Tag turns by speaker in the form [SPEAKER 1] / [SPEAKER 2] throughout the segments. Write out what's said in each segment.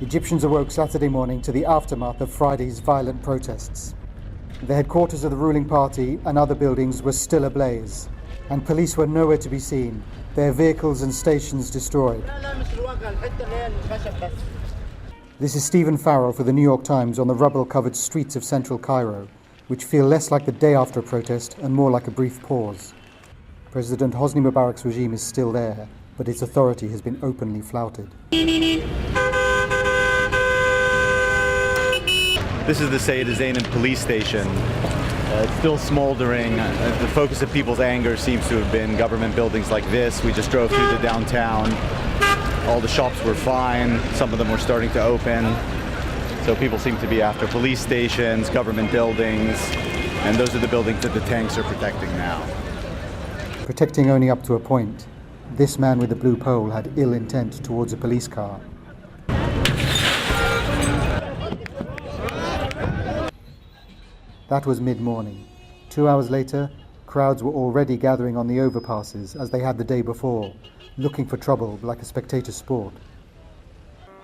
[SPEAKER 1] Egyptians awoke Saturday morning to the aftermath of Friday's violent protests. The headquarters of the ruling party and other buildings were still ablaze, and police were nowhere to be seen, their vehicles and stations destroyed. This is Stephen Farrell for the New York Times on the rubble-covered streets of central Cairo, which feel less like the day after a protest and more like a brief pause. President Hosni Mubarak's regime is still there, but its authority has been openly flouted.
[SPEAKER 2] This is the Sayyid Zainab police station. It's still smoldering. The focus of people's anger seems to have been government buildings like this. We just drove through the downtown. All the shops were fine. Some of them were starting to open. So people seem to be after police stations, government buildings, and those are the buildings that the tanks are protecting now.
[SPEAKER 1] Protecting only up to a point. This man with the blue pole had ill intent towards a police car. That was mid-morning. 2 hours later, crowds were already gathering on the overpasses as they had the day before, looking for trouble like a spectator sport.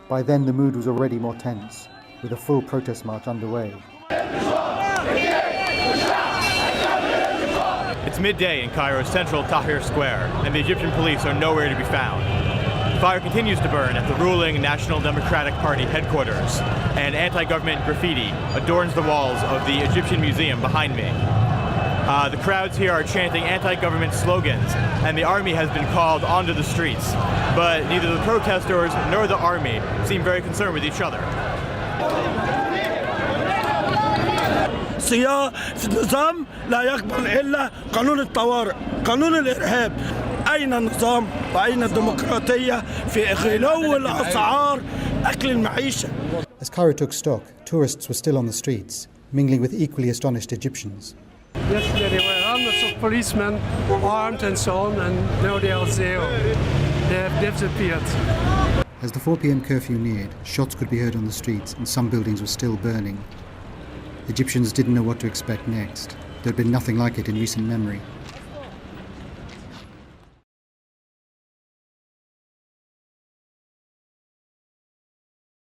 [SPEAKER 1] By then the mood was already more tense, with a full protest march underway.
[SPEAKER 3] It's midday in Cairo's central Tahrir Square, and the Egyptian police are nowhere to be found. Fire continues to burn at the ruling National Democratic Party headquarters, and anti-government graffiti adorns the walls of the Egyptian Museum behind me. The crowds here are chanting anti-government slogans, and the army has been called onto the streets, but neither the protesters nor the army seem very concerned with each other.
[SPEAKER 4] النظام لا يقبل إلا قانون الطوارئ، قانون الإرهاب. أين النظام وأين الديمقراطية في غلو الأسعار أكل المعيشة.
[SPEAKER 1] As Cairo took stock, tourists were still on the streets, mingling with equally astonished Egyptians.
[SPEAKER 5] Yesterday there were hundreds of policemen armed and so on, and now they are there. They have disappeared.
[SPEAKER 1] As the 4 p.m. curfew neared, shots could be heard on the streets and some buildings were still burning. Egyptians didn't know what to expect next. There had been nothing like it in recent memory.